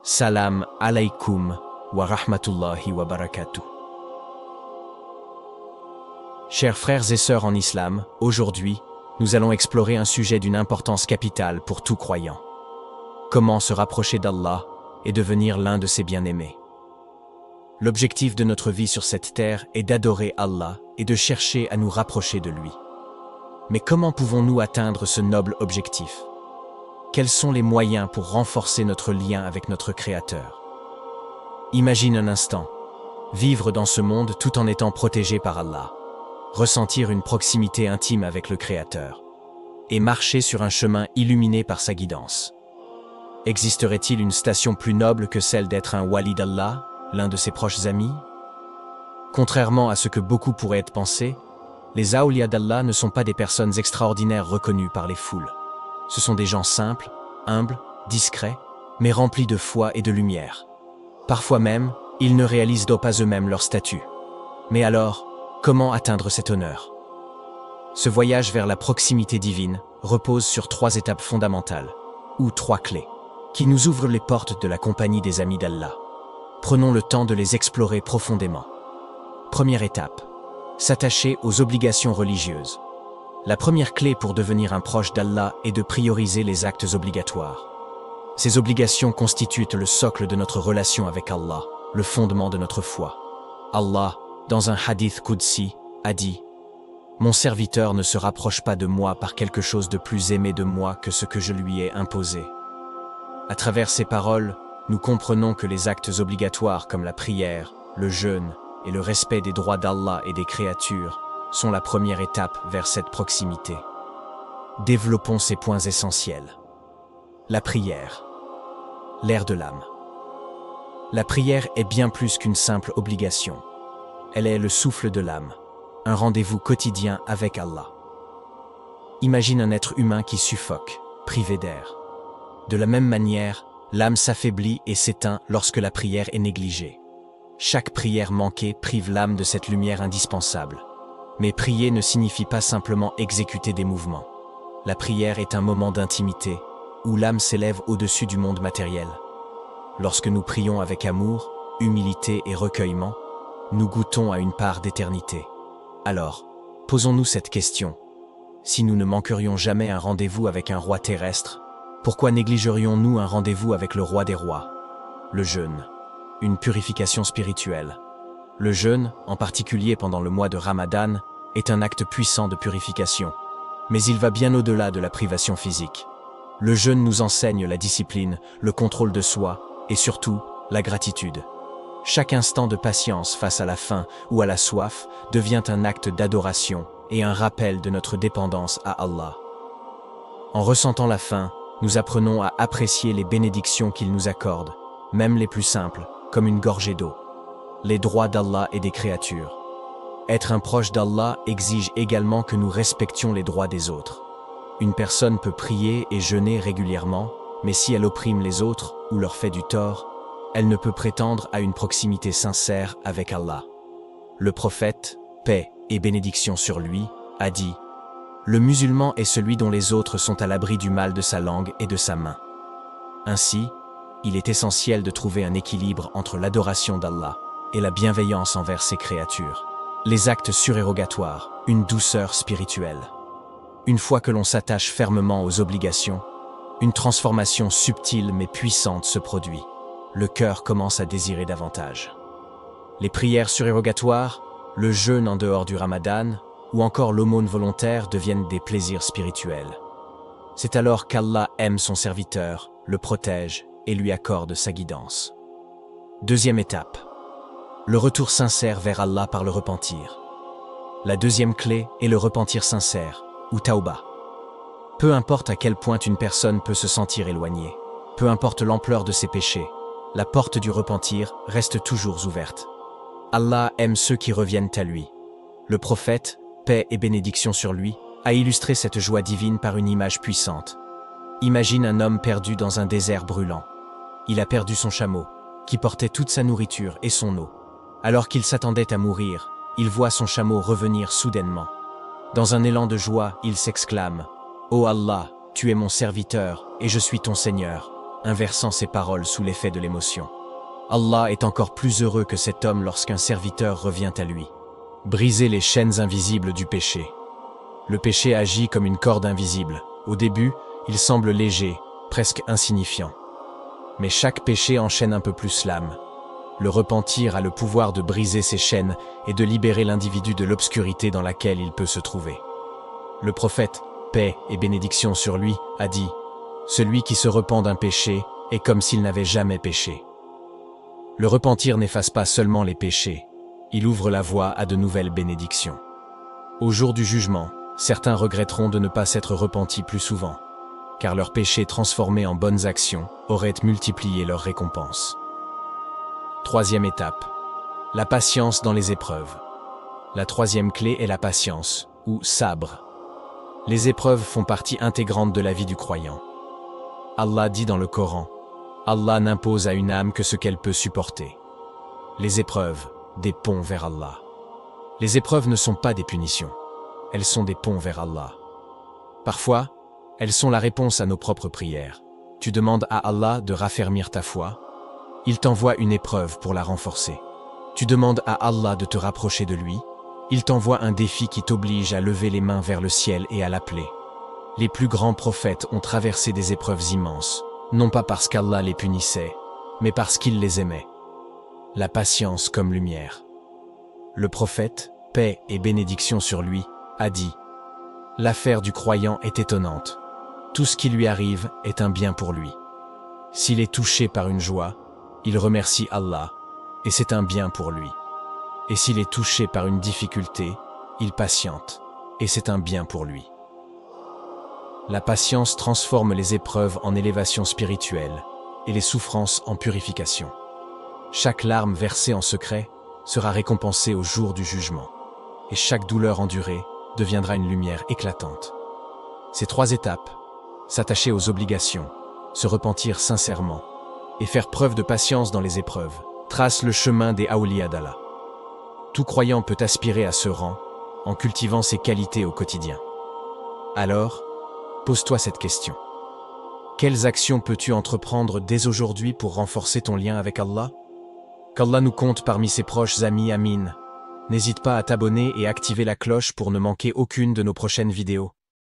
Salam alaykoum wa rahmatullahi wa barakatuh. Chers frères et sœurs en islam, aujourd'hui, nous allons explorer un sujet d'une importance capitale pour tout croyant. Comment se rapprocher d'Allah et devenir l'un de ses bien-aimés. L'objectif de notre vie sur cette terre est d'adorer Allah et de chercher à nous rapprocher de lui. Mais comment pouvons-nous atteindre ce noble objectif? Quels sont les moyens pour renforcer notre lien avec notre Créateur? Imagine un instant, vivre dans ce monde tout en étant protégé par Allah, ressentir une proximité intime avec le Créateur, et marcher sur un chemin illuminé par sa guidance. Existerait-il une station plus noble que celle d'être un wali d'Allah, l'un de ses proches amis? Contrairement à ce que beaucoup pourraient penser, les awliya d'Allah ne sont pas des personnes extraordinaires reconnues par les foules. Ce sont des gens simples, humbles, discrets, mais remplis de foi et de lumière. Parfois même, ils ne réalisent pas eux-mêmes leur statut. Mais alors, comment atteindre cet honneur? Ce voyage vers la proximité divine repose sur 3 étapes fondamentales, ou 3 clés, qui nous ouvrent les portes de la compagnie des amis d'Allah. Prenons le temps de les explorer profondément. Première étape, s'attacher aux obligations religieuses. La première clé pour devenir un proche d'Allah est de prioriser les actes obligatoires. Ces obligations constituent le socle de notre relation avec Allah, le fondement de notre foi. Allah, dans un hadith Qudsi, a dit « Mon serviteur ne se rapproche pas de moi par quelque chose de plus aimé de moi que ce que je lui ai imposé. » À travers ces paroles, nous comprenons que les actes obligatoires comme la prière, le jeûne et le respect des droits d'Allah et des créatures sont la première étape vers cette proximité. Développons ces points essentiels. La prière. L'air de l'âme. La prière est bien plus qu'une simple obligation. Elle est le souffle de l'âme, un rendez-vous quotidien avec Allah. Imagine un être humain qui suffoque, privé d'air. De la même manière, l'âme s'affaiblit et s'éteint lorsque la prière est négligée. Chaque prière manquée prive l'âme de cette lumière indispensable. Mais prier ne signifie pas simplement exécuter des mouvements. La prière est un moment d'intimité, où l'âme s'élève au-dessus du monde matériel. Lorsque nous prions avec amour, humilité et recueillement, nous goûtons à une part d'éternité. Alors, posons-nous cette question. Si nous ne manquerions jamais un rendez-vous avec un roi terrestre, pourquoi négligerions-nous un rendez-vous avec le roi des rois? Le jeûne, une purification spirituelle. Le jeûne, en particulier pendant le mois de Ramadan, est un acte puissant de purification. Mais il va bien au-delà de la privation physique. Le jeûne nous enseigne la discipline, le contrôle de soi et surtout la gratitude. Chaque instant de patience face à la faim ou à la soif devient un acte d'adoration et un rappel de notre dépendance à Allah. En ressentant la faim, nous apprenons à apprécier les bénédictions qu'il nous accorde, même les plus simples, comme une gorgée d'eau. Les droits d'Allah et des créatures. Être un proche d'Allah exige également que nous respections les droits des autres. Une personne peut prier et jeûner régulièrement, mais si elle opprime les autres ou leur fait du tort, elle ne peut prétendre à une proximité sincère avec Allah. Le prophète, paix et bénédiction sur lui, a dit « Le musulman est celui dont les autres sont à l'abri du mal de sa langue et de sa main. » Ainsi, il est essentiel de trouver un équilibre entre l'adoration d'Allah et la bienveillance envers ses créatures. Les actes surérogatoires, une douceur spirituelle. Une fois que l'on s'attache fermement aux obligations, une transformation subtile mais puissante se produit. Le cœur commence à désirer davantage. Les prières surérogatoires, le jeûne en dehors du Ramadan, ou encore l'aumône volontaire deviennent des plaisirs spirituels. C'est alors qu'Allah aime son serviteur, le protège et lui accorde sa guidance. Deuxième étape. Le retour sincère vers Allah par le repentir. La deuxième clé est le repentir sincère, ou tauba. Peu importe à quel point une personne peut se sentir éloignée, peu importe l'ampleur de ses péchés, la porte du repentir reste toujours ouverte. Allah aime ceux qui reviennent à lui. Le prophète, paix et bénédiction sur lui, a illustré cette joie divine par une image puissante. Imagine un homme perdu dans un désert brûlant. Il a perdu son chameau, qui portait toute sa nourriture et son eau. Alors qu'il s'attendait à mourir, il voit son chameau revenir soudainement. Dans un élan de joie, il s'exclame « Ô Allah, tu es mon serviteur et je suis ton Seigneur. inversant ses paroles sous l'effet de l'émotion. Allah est encore plus heureux que cet homme lorsqu'un serviteur revient à lui. Briser les chaînes invisibles du péché. Le péché agit comme une corde invisible. Au début, il semble léger, presque insignifiant. Mais chaque péché enchaîne un peu plus l'âme. Le repentir a le pouvoir de briser ces chaînes et de libérer l'individu de l'obscurité dans laquelle il peut se trouver. Le prophète, paix et bénédiction sur lui, a dit « Celui qui se repent d'un péché est comme s'il n'avait jamais péché ». Le repentir n'efface pas seulement les péchés, il ouvre la voie à de nouvelles bénédictions. Au jour du jugement, certains regretteront de ne pas s'être repentis plus souvent, car leurs péchés transformés en bonnes actions auraient multiplié leurs récompenses. Troisième étape, la patience dans les épreuves. La troisième clé est la patience, ou sabre. Les épreuves font partie intégrante de la vie du croyant. Allah dit dans le Coran, Allah n'impose à une âme que ce qu'elle peut supporter. Les épreuves, des ponts vers Allah. Les épreuves ne sont pas des punitions, elles sont des ponts vers Allah. Parfois, elles sont la réponse à nos propres prières. Tu demandes à Allah de raffermir ta foi, il t'envoie une épreuve pour la renforcer. Tu demandes à Allah de te rapprocher de lui, il t'envoie un défi qui t'oblige à lever les mains vers le ciel et à l'appeler. Les plus grands prophètes ont traversé des épreuves immenses, non pas parce qu'Allah les punissait, mais parce qu'il les aimait. La patience comme lumière. Le prophète, paix et bénédiction sur lui, a dit « L'affaire du croyant est étonnante. Tout ce qui lui arrive est un bien pour lui. S'il est touché par une joie, il remercie Allah, et c'est un bien pour lui. Et s'il est touché par une difficulté, il patiente, et c'est un bien pour lui. » La patience transforme les épreuves en élévation spirituelle et les souffrances en purification. Chaque larme versée en secret sera récompensée au jour du jugement, et chaque douleur endurée deviendra une lumière éclatante. Ces trois étapes, s'attacher aux obligations, se repentir sincèrement et faire preuve de patience dans les épreuves, tracent le chemin des Awliya d'Allah. Tout croyant peut aspirer à ce rang en cultivant ces qualités au quotidien. Alors, pose-toi cette question. Quelles actions peux-tu entreprendre dès aujourd'hui pour renforcer ton lien avec Allah? Qu'Allah nous compte parmi ses proches amis, Amin. N'hésite pas à t'abonner et activer la cloche pour ne manquer aucune de nos prochaines vidéos.